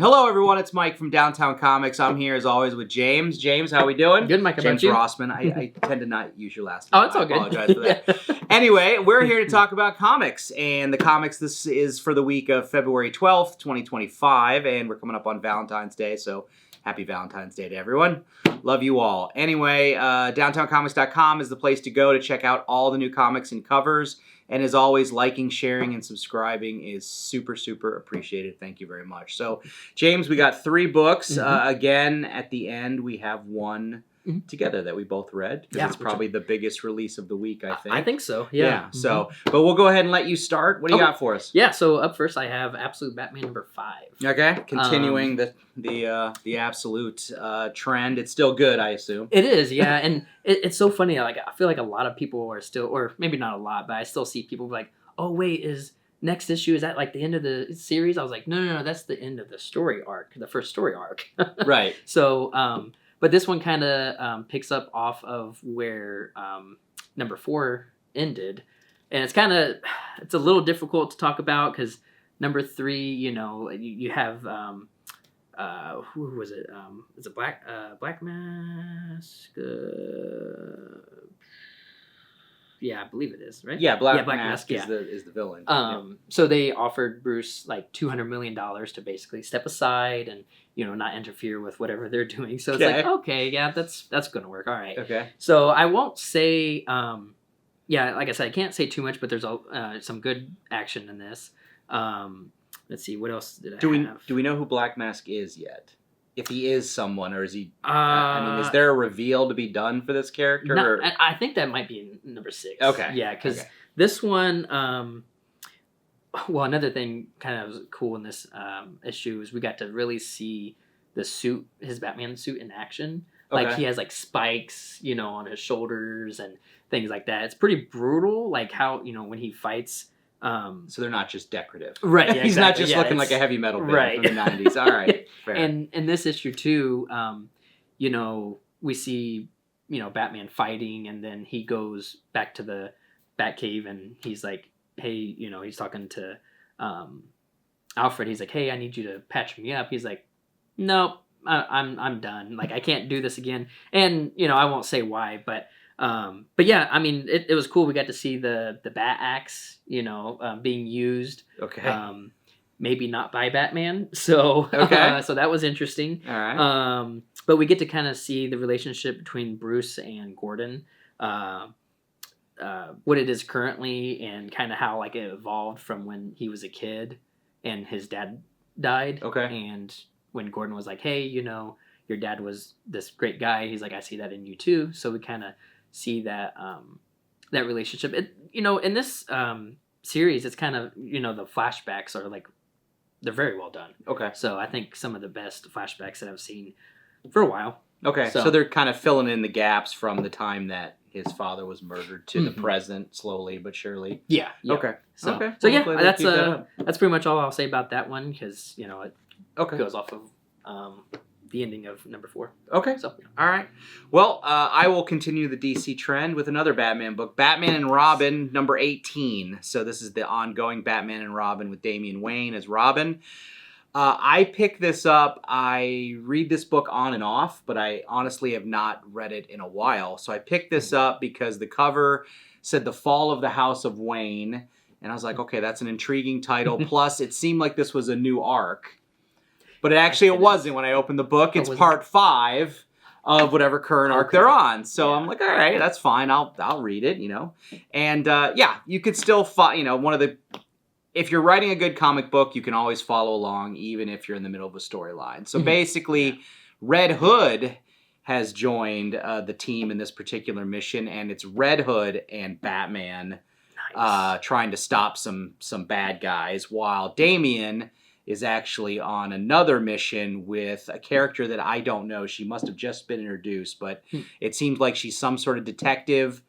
Hello, everyone. It's Mike from Downtown Comics. I'm here, as always, with James. James, how we doing? Good, Mike. How James about you? Rossman. I tend to not use your last name. Oh, it's all good. I apologize for that. Anyway, we're here to talk about comics. And the comics, this is for the week of February 12th, 2025. And we're coming up on Valentine's Day, so happy Valentine's Day to everyone. Love you all. Anyway, downtowncomics.com is the place to go to check out all the new comics and covers. And as always, liking, sharing, and subscribing is super, super appreciated. Thank you very much. So, James, we got 3 books. Again, at the end, we have one together that we both read. Because it's probably the biggest release of the week, I think. I think so, yeah. So, but we'll go ahead and let you start. What do you got for us? Yeah, so up first I have Absolute Batman number 5. Okay, continuing the absolute trend. It's still good, I assume. It is, yeah, and it's so funny. Like, I feel like a lot of people are still, or maybe not a lot, but I still see people like, oh wait, is next issue, is that like the end of the series? I was like, no, that's the end of the story arc, the first story arc. Right. So, but this one kind of picks up off of where number 4 ended, and it's a little difficult to talk about because number 3, you have who was it? It's a Black Mask. Yeah, I believe it is, right? Yeah, Black Mask is the villain. So they offered Bruce like $200 million to basically step aside and not interfere with whatever they're doing. So it's like, okay, yeah, that's gonna work. All right. Okay. So I won't say, yeah, like I said, I can't say too much, but there's some good action in this. Let's see, what else did I have? Do we know who Black Mask is yet? If he is someone, or is he? Is there a reveal to be done for this character? I think that might be in number 6. Okay. Yeah, because this one. Well, another thing kind of was cool in this issue is we got to really see the suit, his Batman suit, in action. Okay. Like he has like spikes, on his shoulders and things like that. It's pretty brutal, like how when he fights. So they're not just decorative, right? Yeah, he's not just looking like a heavy metal band from the 90s. All right, fair. And in this issue too, we see Batman fighting, and then he goes back to the Batcave, and he's like, hey, he's talking to Alfred. He's like, hey, I need you to patch me up. He's like, nope, I'm done. Like I can't do this again. And I won't say why, but yeah, I mean, it was cool. We got to see the bat axe, being used. Okay. Maybe not by Batman. So, so that was interesting. All right. But we get to kind of see the relationship between Bruce and Gordon, what it is currently, and kind of how like it evolved from when he was a kid and his dad died. Okay. And when Gordon was like, hey, your dad was this great guy. He's like, I see that in you too. So we kind of see that that relationship. In this series, it's kind of the flashbacks are like they're very well done. Okay. So I think some of the best flashbacks that I've seen for a while. Okay. So they're kind of filling in the gaps from the time that his father was murdered to the present, slowly but surely. Yeah. Okay. So well, yeah, that's pretty much all I'll say about that one because it goes off of the ending of number 4. Okay. So, all right. Well, I will continue the DC trend with another Batman book, Batman and Robin, number 18. So this is the ongoing Batman and Robin with Damian Wayne as Robin. I picked this up. I read this book on and off, but I honestly have not read it in a while. So I picked this up because the cover said The Fall of the House of Wayne. And I was like, okay, that's an intriguing title. Plus, it seemed like this was a new arc. But it wasn't when I opened the book. It's part 5 of whatever current arc they're on. So I'm like, all right, that's fine. I'll read it, And you could still find, if you're writing a good comic book, you can always follow along, even if you're in the middle of a storyline. So basically, Red Hood has joined the team in this particular mission, and it's Red Hood and Batman trying to stop some bad guys, while Damian is actually on another mission with a character that I don't know. She must have just been introduced, but it seems like she's some sort of detective,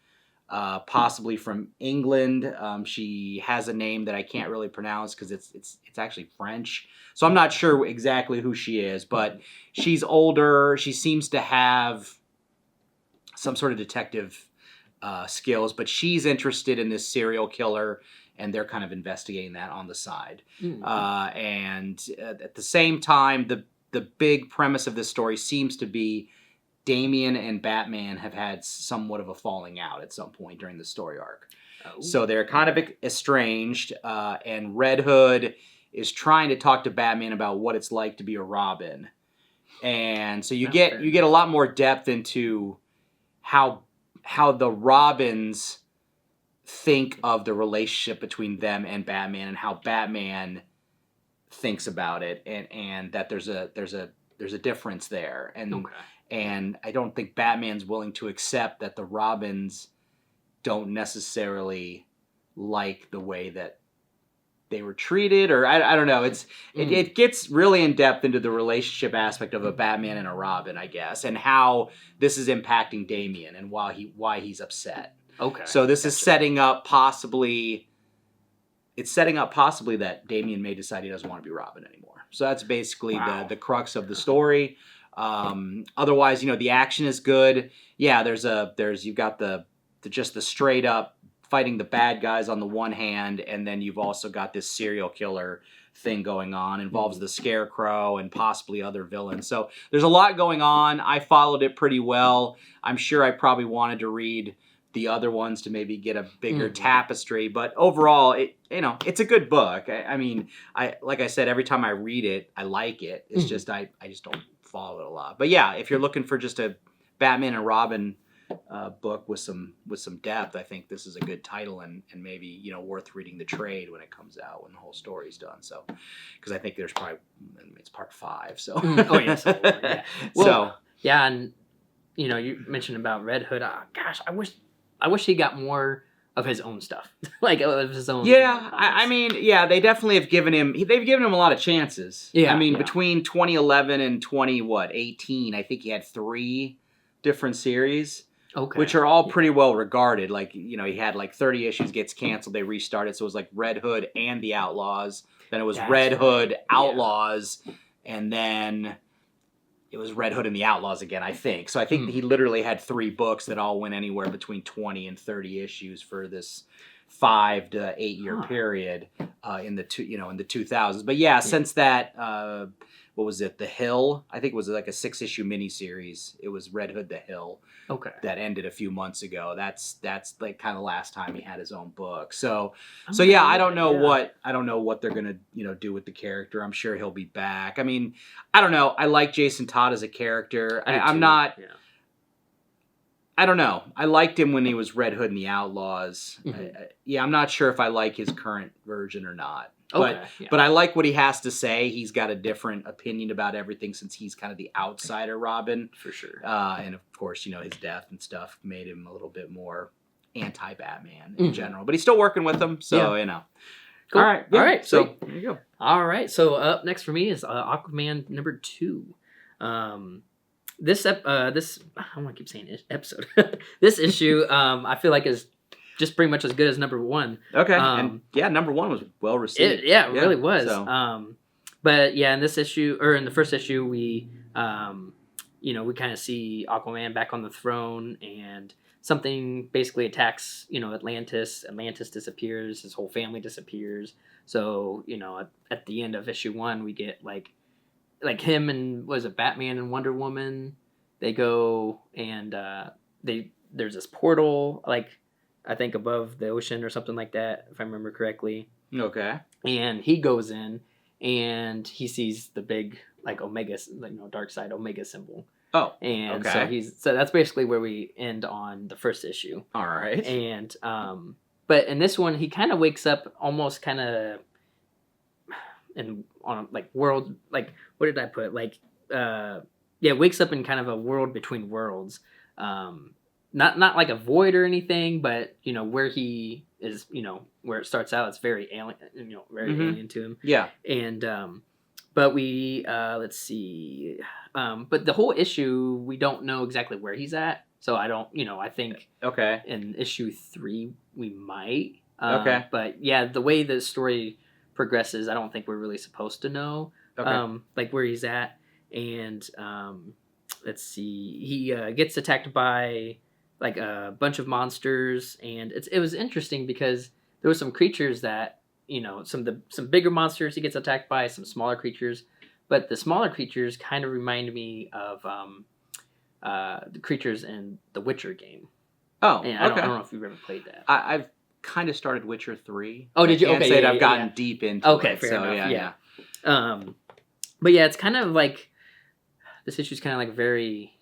possibly from England. She has a name that I can't really pronounce because it's actually French. So I'm not sure exactly who she is, but she's older. She seems to have some sort of detective skills, but she's interested in this serial killer and they're kind of investigating that on the side. Mm. And at the same time, the big premise of this story seems to be Damian and Batman have had somewhat of a falling out at some point during the story arc. Oh. So they're kind of estranged, and Red Hood is trying to talk to Batman about what it's like to be a Robin. And so you get a lot more depth into how the Robins think of the relationship between them and Batman, and how Batman thinks about it, and that there's a difference there. And I don't think Batman's willing to accept that the Robins don't necessarily like the way that they were treated, or I don't know. It gets really in depth into the relationship aspect of a Batman and a Robin, I guess, and how this is impacting Damian and why he's upset. Okay. So this is setting up possibly that Damian may decide he doesn't want to be Robin anymore. So that's basically the crux of the story. Otherwise, the action is good. Yeah, you've got the straight up fighting the bad guys on the one hand, and then you've also got this serial killer thing going on. Involves the Scarecrow and possibly other villains. So there's a lot going on. I followed it pretty well. I'm sure I probably wanted to read the other ones to maybe get a bigger tapestry, but overall, it's a good book. I mean, like I said, every time I read it, I like it. It's just I just don't follow it a lot. But yeah, if you're looking for just a Batman and Robin book with some depth, I think this is a good title, and maybe worth reading the trade when it comes out, when the whole story's done. So, because I think there's probably it's part 5. So oh yes, yeah. Well, so yeah, and you mentioned about Red Hood. Gosh, I wish he got more of his own stuff, like of his own. Yeah, I mean, yeah, they definitely have given him. They've given him a lot of chances. Yeah, I mean, between 2011 and 2018, I think he had 3 different series. Okay. Which are all pretty well regarded. Like, he had like 30 issues, gets canceled, they restarted. So it was like Red Hood and the Outlaws. Then it was Red Hood, Outlaws, and then it was Red Hood and the Outlaws again, I think. So I think he literally had 3 books that all went anywhere between 20 and 30 issues for this 5 to 8 year period in the 2000s. But yeah, since that, what was it? The Hill. I think it was like a 6-issue miniseries. It was Red Hood, The Hill. Okay. That ended a few months ago. That's like kind of the last time he had his own book. So yeah, I don't know what they're gonna do with the character. I'm sure he'll be back. I mean, I don't know. I like Jason Todd as a character. I'm not. Yeah. I don't know. I liked him when he was Red Hood and the Outlaws. I'm not sure if I like his current version or not. But I like what he has to say. He's got a different opinion about everything since he's kind of the outsider Robin. For sure. And of course, his death and stuff made him a little bit more anti-Batman in general. But he's still working with them, so, Cool. All right. Yeah. All right. So there you go. All right. So up next for me is Aquaman number 2. This I want to keep saying episode. This issue, I feel like is just pretty much as good as number 1. Okay. And number 1 was well received. It really was. So. But yeah, in this issue, or in the first issue, we we kind of see Aquaman back on the throne, and something basically attacks Atlantis. Atlantis disappears. His whole family disappears. So at the end of issue 1, we get like him and was it Batman and Wonder Woman? They go and there's this portal I think above the ocean or something like that, if I remember correctly. Okay. And he goes in and he sees the big Omega, dark side Omega symbol. Oh. And so that's basically where we end on the first issue. All right. And but in this one he kind of wakes up almost kind of on world, what did I put? Wakes up in kind of a world between worlds. Not like a void or anything, but where he is, where it starts out, it's very alien, very alien to him. Yeah. And but we let's see, but the whole issue we don't know exactly where he's at, so I don't, I think in issue 3 we might. But yeah, the way the story progresses, I don't think we're really supposed to know where he's at. And let's see, he gets attacked by a bunch of monsters, and it was interesting because there were some creatures that, some bigger monsters he gets attacked by, some smaller creatures, but the smaller creatures kind of remind me of the creatures in the Witcher game. Oh, and okay. I don't know if you've ever played that. I've kind of started Witcher 3. Oh, did you? I can't okay, say yeah, I've gotten deep into it. Okay, fair so, enough. Yeah. But yeah, it's kind of like this issue's kind of like very,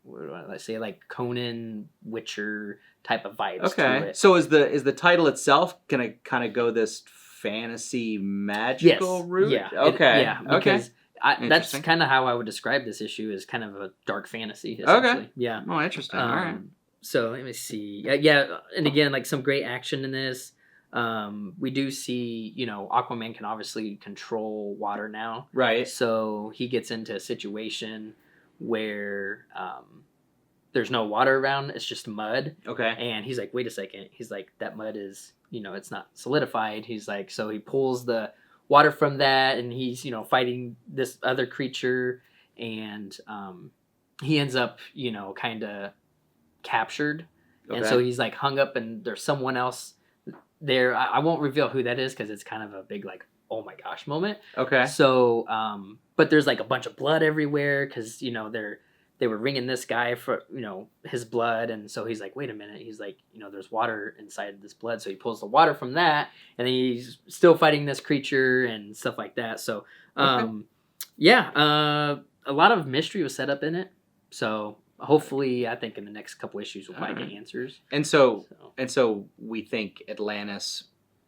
what do I say, like Conan Witcher type of vibes. Okay. To it. So is the title itself gonna kind of go this fantasy magical route? Yeah. Okay. Because that's kind of how I would describe this issue, is kind of a dark fantasy. Okay. Yeah. Oh, interesting. All right. So let me see. Yeah, and again, like some great action in this. We do see, Aquaman can obviously control water now. Right. So he gets into a situation where there's no water around. It's just mud. Okay. And he's like, wait a second. He's like, that mud is, it's not solidified. He's like, so he pulls the water from that, and he's, fighting this other creature, and he ends up, kind of captured. Okay. And so he's like hung up, and there's someone else there. I won't reveal who that is because it's kind of a big like, oh my gosh moment. Okay. So but there's like a bunch of blood everywhere because they were ringing this guy for his blood, and so he's like, wait a minute. He's like, there's water inside this blood, so he pulls the water from that, and then he's still fighting this creature and stuff like that. So a lot of mystery was set up in it. So hopefully, I think in the next couple issues we'll probably get answers. And so we think Atlantis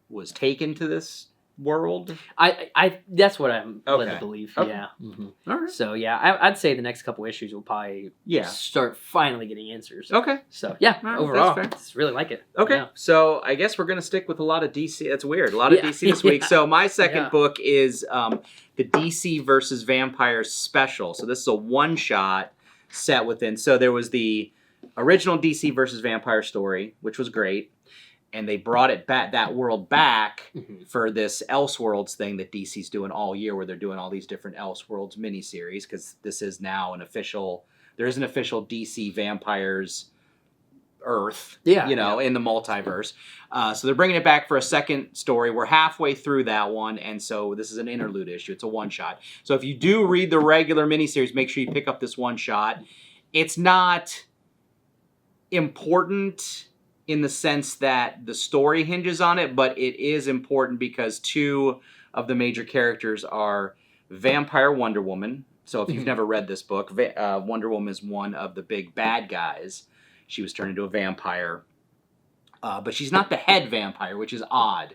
was taken to this world. I that's what I'm led to believe. Okay. Yeah. Mm-hmm. All right. So yeah, I'd say the next couple issues we'll probably start finally getting answers. Okay. So yeah, right, overall, I just really like it. Okay. Yeah. So I guess we're gonna stick with a lot of DC. That's weird. A lot of DC this week. So my second book is the DC versus Vampires special. So this is a one shot set within. So there was the original DC versus Vampire story, which was great, and they brought it back, that world back, for this Elseworlds thing that DC's doing all year, where they're doing all these different Elseworlds miniseries, because this is now there is an official DC Vampires Earth, in the multiverse. So they're bringing it back for a second story. We're halfway through that one, and so this is an interlude issue. It's a one-shot. So if you do read the regular miniseries, make sure you pick up this one-shot. It's not important in the sense that the story hinges on it, but it is important because two of the major characters are Vampire Wonder Woman. So if you've never read this book, Wonder Woman is one of the big bad guys. She was turned into a vampire, but she's not the head vampire, which is odd.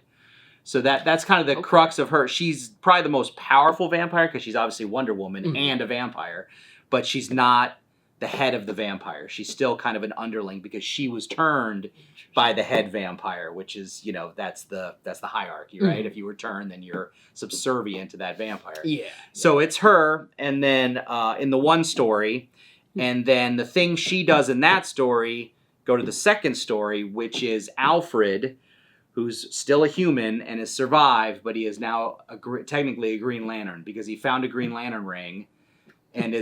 So that's kind of the crux of her. She's probably the most powerful vampire because she's obviously Wonder Woman and a vampire, but she's not the head of the vampire. She's still kind of an underling because she was turned by the head vampire, which is, that's the hierarchy, right? If you were turned, then you're subservient to that vampire. Yeah. So it's her, and then in the one story. And then the thing she does in that story go to the second story, which is Alfred, who's still a human and has survived, but he is now technically a Green Lantern because he found a Green Lantern ring and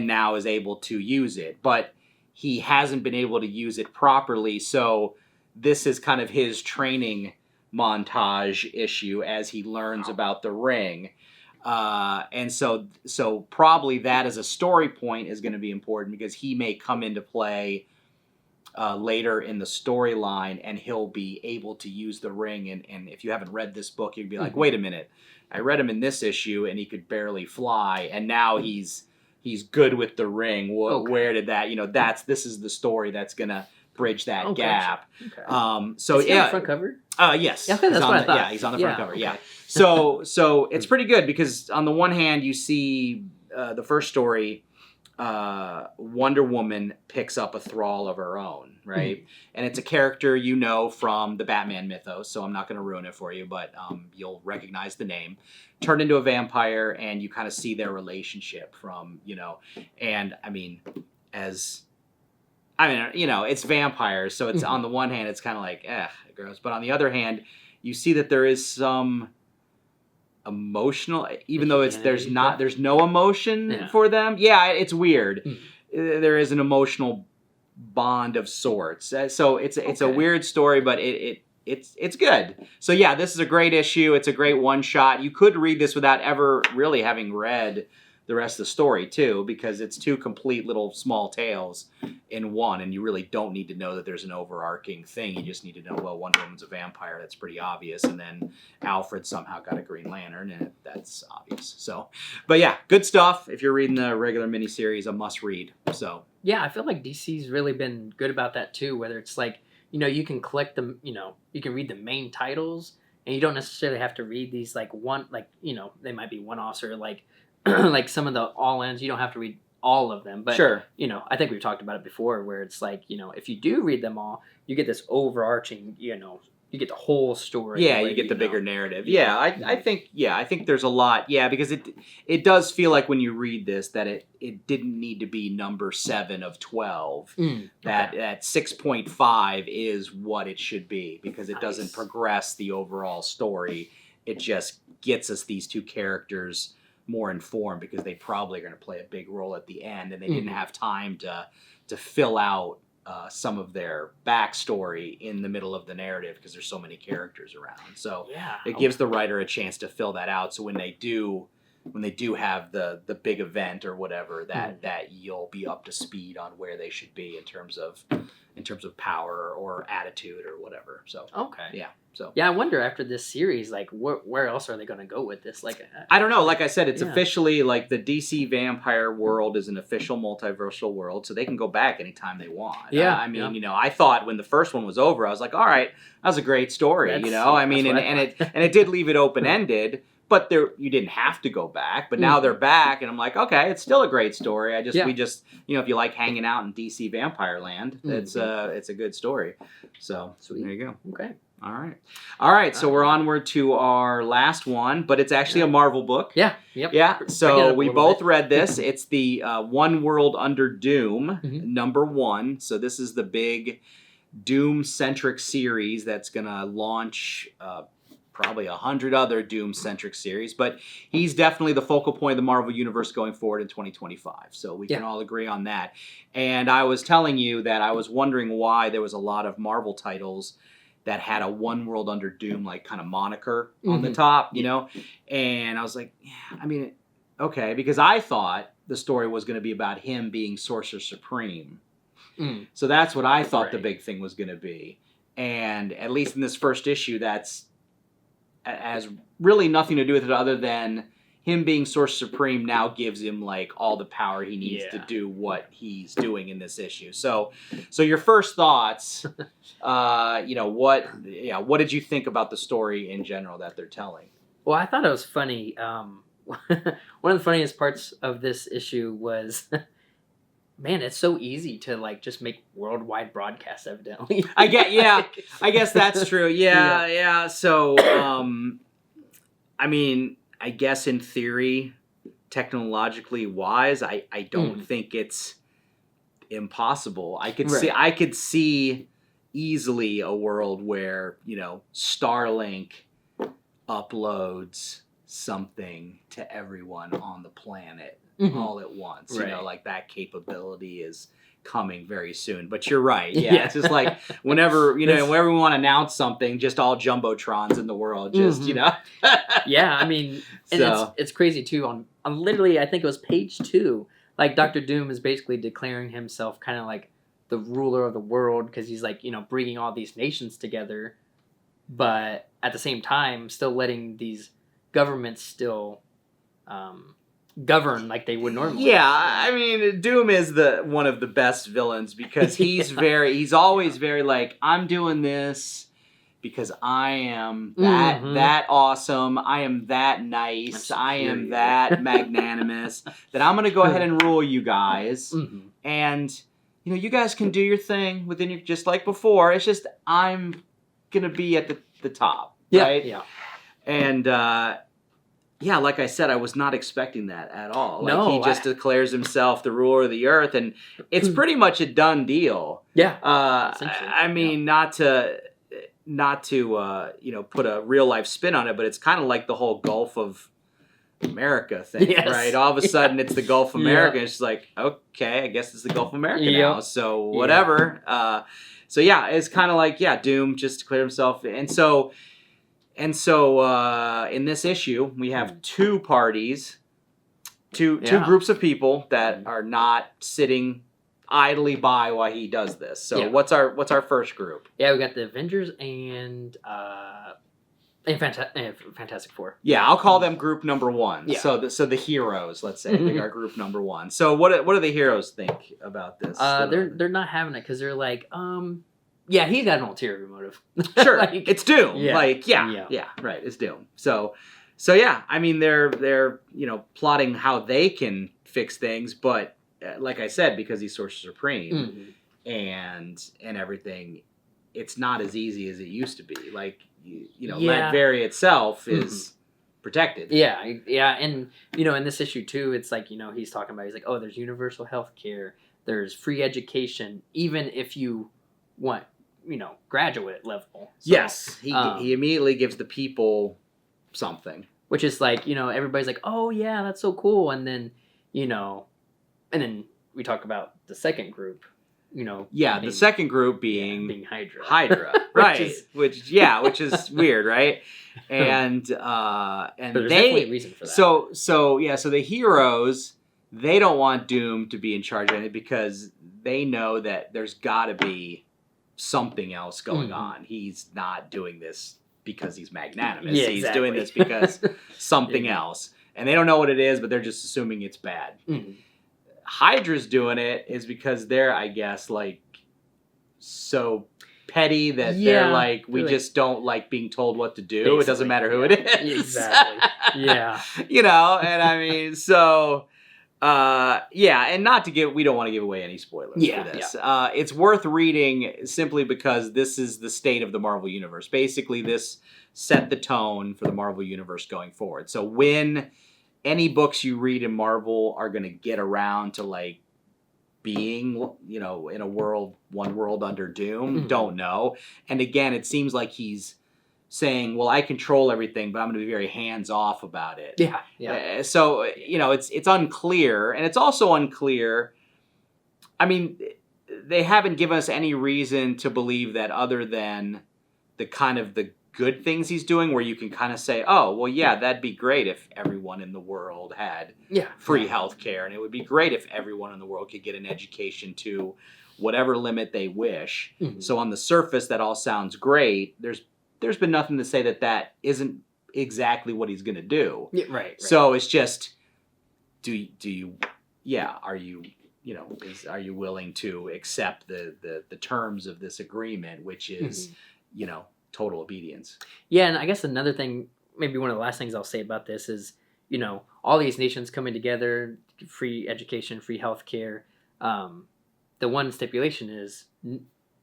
now is able to use it. But he hasn't been able to use it properly, so this is kind of his training montage issue as he learns about the ring. And so probably that as a story point is going to be important because he may come into play later in the storyline, and he'll be able to use the ring. And if you haven't read this book, you'd be like, wait a minute, I read him in this issue and he could barely fly, and now he's good with the ring. Where did that? This is the story that's gonna bridge that gap. Okay. So is he on the front cover? Yes. Yeah, that's what I thought. Yeah, he's on the front cover. Okay. Yeah. So it's pretty good because on the one hand you see the first story, Wonder Woman picks up a thrall of her own, right? And it's a character from the Batman mythos, so I'm not going to ruin it for you, but you'll recognize the name. Turned into a vampire, and you kind of see their relationship from, and it's vampires, so it's on the one hand, it's kind of like, gross. But on the other hand, you see that there is some emotional, even though there's no emotion for them. Yeah, it's weird. There is an emotional bond of sorts. So it's a weird story, but it it's good. So yeah, this is a great issue. It's a great one shot. You could read this without ever really having read the rest of the story too, because it's two complete little small tales in one, and you really don't need to know that there's an overarching thing. You just need to know, well, Wonder Woman's a vampire. That's pretty obvious, and then Alfred somehow got a Green Lantern, and that's obvious. So, but yeah, good stuff. If you're reading the regular miniseries, a must read. So yeah, I feel like DC's really been good about that too. Whether it's like, you can collect them, you can read the main titles, and you don't necessarily have to read these like they might be one-offs or like like some of the all-ins. You don't have to read all of them, but sure. I think we've talked about it before, where it's like, if you do read them all, you get this overarching, you get the whole story. Yeah, you get the bigger narrative. Yeah, I think there's a lot. Yeah, because it does feel like when you read this that it didn't need to be number 7 of 12. That 6.5 is what it should be, because it doesn't progress the overall story. It just gets us these two characters more informed, because they probably are going to play a big role at the end, and they didn't have time to fill out some of their backstory in the middle of the narrative, because there's so many characters around. So it gives the writer a chance to fill that out. So when they do have the big event or whatever, that you'll be up to speed on where they should be in terms of power or attitude or whatever. So I wonder after this series, like where else are they going to go with this? Like I don't know. Like I said, it's officially like the DC vampire world is an official multiversal world, so they can go back anytime they want. I mean, I thought when the first one was over, I was like, all right, that was a great story. I mean, and it did leave it open ended. But you didn't have to go back. But now they're back, and I'm like, okay, it's still a great story. We just if you like hanging out in DC Vampire Land, it's a good story. So there you go. Okay. All right. So we're onward to our last one, but it's actually a Marvel book. Yeah. Yep. Yeah. So we both read this. It's the One World Under Doom, number 1. So this is the big Doom-centric series that's gonna launch. Probably 100 other Doom-centric series, but he's definitely the focal point of the Marvel Universe going forward in 2025. So we can all agree on that. And I was telling you that I was wondering why there was a lot of Marvel titles that had a One World Under Doom like kind of moniker on the top, And I was like, okay, because I thought the story was going to be about him being Sorcerer Supreme. So that's what I thought the big thing was going to be. And at least in this first issue, that's has really nothing to do with it other than him being Sorcerer Supreme now gives him like all the power he needs to do what he's doing in this issue. So your first thoughts, what did you think about the story in general that they're telling? Well, I thought it was funny. One of the funniest parts of this issue was, man, it's so easy to like just make worldwide broadcasts. Evidently, I guess that's true. Yeah. So, I mean, I guess in theory, technologically wise, I don't think it's impossible. I could see easily a world where Starlink uploads something to everyone on the planet all at once. Like that capability is coming very soon. But you're right. Yeah. It's just like whenever we want to announce something, just all jumbotrons in the world, just Yeah, I mean, and it's crazy too. On literally, I think it was page 2. Like Dr. Doom is basically declaring himself kind of like the ruler of the world, because he's like bringing all these nations together, but at the same time still letting these governments still govern like they would normally. Yeah, I mean, Doom is one of the best villains, because he's always very like, I'm doing this because I am that awesome, I am that nice, I am that magnanimous, that I'm going to go ahead and rule you guys. And you guys can do your thing within your, just like before. It's just I'm going to be at the top, right? Yeah. And like I said, I was not expecting that at all. Like, no, he just declares himself the ruler of the earth, and it's pretty much a done deal. Yeah. I mean, not to put a real life spin on it, but it's kind of like the whole Gulf of America thing, right? All of a sudden, it's the Gulf of America. It's just like, okay, I guess it's the Gulf of America now. So whatever. yeah, it's kind of like Doom just declared himself, and so in this issue we have two parties, two groups of people that are not sitting idly by while he does this. So what's our first group? Yeah, we got the Avengers and Fantastic Four. Yeah, I'll call them group number one. Yeah. So the heroes, let's say, they are group number one. So what do the heroes think about this? They're not having it because they're like, yeah, he's got an ulterior motive. Sure, like, it's Doom. Yeah. Like, yeah, right, it's Doom. So yeah, I mean, they're plotting how they can fix things, but like I said, because he's Sorcerer Supreme and everything, it's not as easy as it used to be. Like, Latveria itself is protected. Yeah, and in this issue too, it's like he's talking about, he's like, oh, there's universal health care, there's free education, even if you want graduate level. So, yes, he immediately gives the people something, which is like everybody's like, oh yeah, that's so cool, and then and then we talk about the second group. The second group being Hydra, right? Which is weird, right? And but there's definitely a reason for that. So the heroes, they don't want Doom to be in charge of it because they know that there's got to be something else going on. He's not doing this because he's magnanimous. Yeah, he's doing this because something else, and they don't know what it is, but they're just assuming it's bad. Hydra's doing it is because they're, I guess, like, so petty that they're like, we just don't like being told what to do. Basically, it doesn't matter who it is. Exactly. Yeah. And I mean, so, and not to we don't want to give away any spoilers for this. Yeah. It's worth reading simply because this is the state of the Marvel Universe. Basically, this set the tone for the Marvel Universe going forward. So when any books you read in Marvel are going to get around to, like, being, in a world, one world under Doom, don't know. And again, it seems like he's saying, well, I control everything, but I'm going to be very hands-off about it. Yeah. So, it's unclear. And it's also unclear, I mean, they haven't given us any reason to believe that other than the kind of the good things he's doing, where you can kind of say, oh, well, yeah, that'd be great if everyone in the world had free health care, and it would be great if everyone in the world could get an education to whatever limit they wish. So on the surface, that all sounds great. There's been nothing to say that isn't exactly what he's going to do. Yeah, right. So it's just, are you are you willing to accept the terms of this agreement, which is, total obedience. Yeah, and I guess another thing, maybe one of the last things I'll say about this is, all these nations coming together, free education, free healthcare. The one stipulation is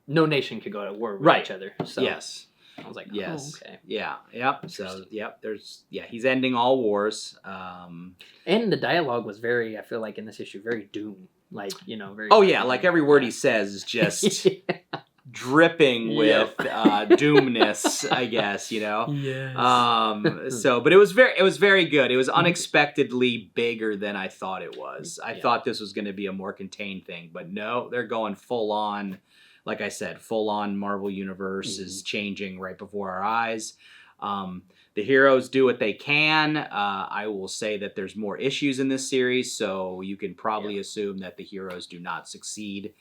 no nation could go to war with each other. So yes. I was like, yes. Oh, okay. Yeah. Yep. So, he's ending all wars. And the dialogue was I feel like in this issue, very Doom. Like, very... Oh, yeah. Like every word he says is just... dripping with doomness, I guess, Yes. But it was very good. It was unexpectedly bigger than I thought it was. I thought this was going to be a more contained thing, but no, they're going full on. Like I said, full on Marvel Universe is changing right before our eyes. The heroes do what they can. I will say that there's more issues in this series, so you can probably assume that the heroes do not succeed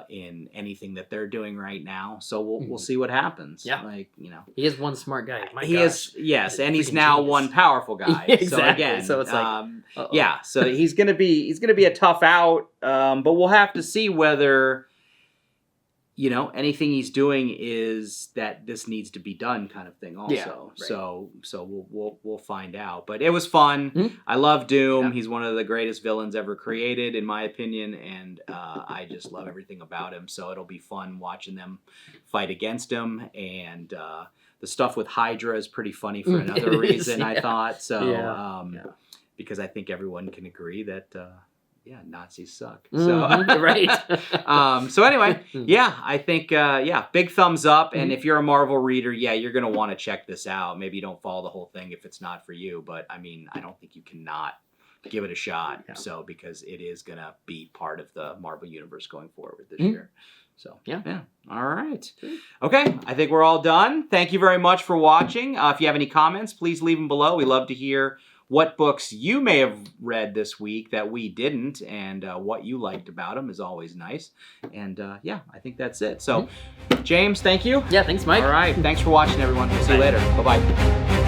in anything that they're doing right now. So we'll see what happens. Yeah. Like, he is one smart guy. He is, yes, and he's now genius. one powerful guy. Exactly. So again, so it's like, so he's gonna be a tough out. But we'll have to see whether anything he's doing is that this needs to be done kind of thing also. Yeah, right. So we'll find out. But it was fun. I love Doom. He's one of the greatest villains ever created, in my opinion, and I just love everything about him. So it'll be fun watching them fight against him. And the stuff with Hydra is pretty funny for another reason, I thought. So because I think everyone can agree that Nazis suck. So right. So anyway, I think big thumbs up. And if you're a Marvel reader, you're gonna want to check this out. Maybe you don't follow the whole thing if it's not for you, but I mean, I don't think you cannot give it a shot. So because it is gonna be part of the Marvel Universe going forward this year. So Yeah. All right. Okay, I think we're all done. Thank you very much for watching. If you have any comments, please leave them below. We love to hear what books you may have read this week that we didn't, and what you liked about them is always nice. And I think that's it. So, James, thank you. Yeah, thanks, Mike. All right, thanks for watching, everyone. We'll see you later. Bye-bye.